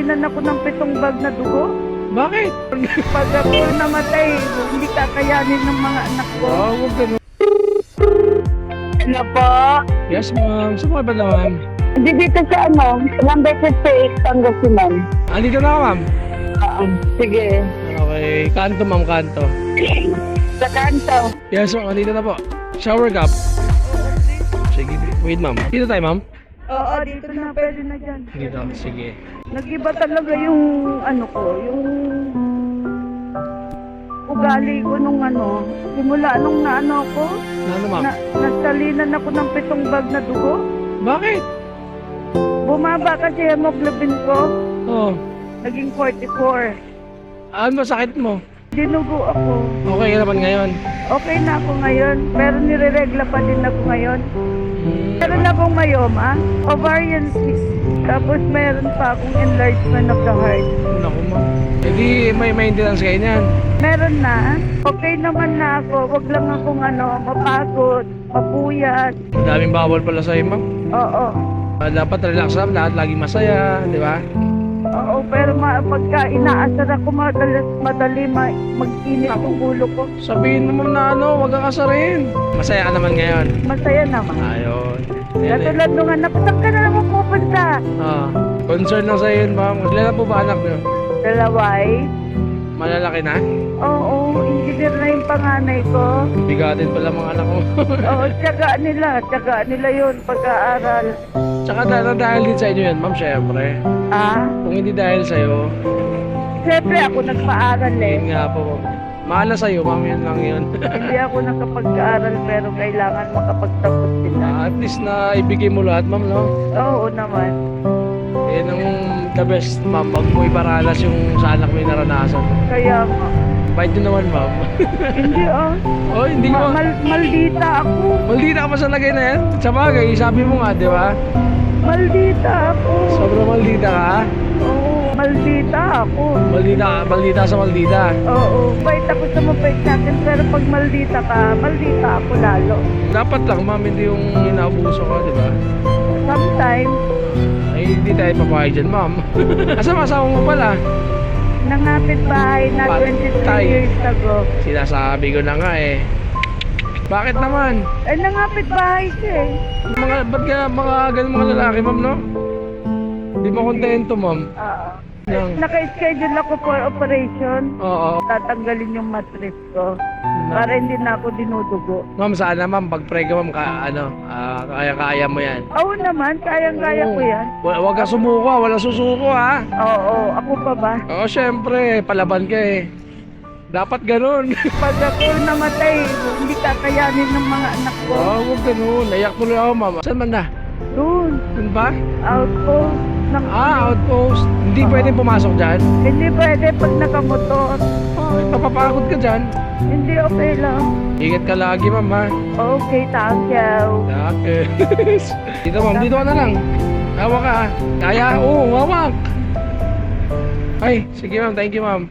Nasalinan ako ng 7 bag na dugo. Bakit? Pag ako namatay, hindi kakayanin ng mga anak ko. Oh, huwag ganun. Ano po? Yes, ma'am. Saan mo ba na, ma'am? Hindi dito sa number 58, Pangasinan. Andito na ako, ma'am. Sige. Okay. Kanto, ma'am. Kanto. Sa kanto. Yes, ma'am. Andito na po. Shower cup. Sige. Wait, ma'am. Dito tayo, ma'am. Oo, dito na, pwede na dyan. Dito. Sige. Nag-iba talaga yung yung ugali ko nung simula nung ako, Ano, ma'am? nasalinan ako ng 7 bag na dugo. Bakit? Bumaba kasi hemoglobin ko, Oh. naging 44. Ano ba sakit mo? Dinugo ako. Okay ka naman ngayon. Okay na ako ngayon, pero nireregla pa din ako ngayon. Meron akong myoma, ovarian cyst, tapos meron pa akong enlargement of the heart. Naku, ma'am. Hindi may maintenance kayo niyan. Meron na, okay naman na ako, wag lang akong mapagod, mapuyat. Ang daming bawal pala sa'yo, ma'am. Oo, Dapat relax lang, lahat laging masaya, di ba? oo, pero pagka inaasar ako, madali mag-init ang ulo ko. Sabihin mo, ma'am, na huwag kang kasarin. Masaya ka naman ngayon. Masaya naman. Ayun. Ayan, Katulad nung anak, saan ka na naman pupunta? concern lang sa'yo yun, ma'am. Ilan na po ba anak niyo? Dalaway. Malalaki na? Oo, engineer na yung panganay ko. Bigatin pala mga anak ko. Oo, tiyaga nila yun, pag-aaral. Tsaka dahil din sa inyo yan, ma'am, syempre. Kung hindi dahil sa'yo, Siyempre ako nagpaaral yun nga po, ma'am. Mahal na sa'yo, ma'am, yun lang yun. Hindi ako nakapag-aaral pero kailangan makapagtapos sila. At least na ibigay mo lahat, ma'am, no? Oo naman. Yan ang the best, ma'am. Wag mo iparanas yung sa anak mo yung naranasan. Kaya nga. Bait yun naman, ma'am. Hindi Oh, hindi ko. Maldita ako. Maldita ka pa sa lagay na yan. Sa bagay, sabi mo nga, di ba? Maldita ako. Sobrang maldita ka. Oo, maldita ako. Maldita sa maldita. Oo, bait ako sa mabait natin pero pag maldita ka, maldita ako lalo. Dapat lang, ma'am, hindi yung inaabuso ka, di ba? Sometimes, Ay, hindi tayo papayag dyan, ma'am. Asawa mo pala. nangapit bahay na 23 Patay. years ago. Sinasabi ko na nga eh. Bakit naman? Ay, nangapit bahay siya eh. Ba't ka mga ganun mga lalaki, ma'am, no? Hindi mo kontento, ma'am. Oo. Nang, Naka-schedule ako for operation. oo. Tatanggalin yung mattress ko para hindi na ako dinudugo. Ma'am, sana, ma'am, pag-pray ka, ma'am, kaya-kaya mo yan. Oo naman, kayang-kaya ko yan. Huwag ka sumuko, wala susuko, ha? Oo, ako pa ba? Oo, syempre, palaban ka eh. Dapat ganun. Pag ako namatay, hindi kakayanin ng mga anak ko. Oo, huwag ganun. Naiyak tuloy ako, ma'am. Saan man na? Doon, Doon ba? outpost ng Outpost. Hindi pwedeng pumasok dyan. Hindi pwede pag nakamotor. Papapagod ka dyan. Hindi okay lang. Ingat ka lagi, ma'am, ha? Okay, thank you. Okay. Dito, ma'am. Dito ka na lang. Hawak ka, ha? Kaya? Oo, hawak. Ay, sige, ma'am. Thank you, ma'am.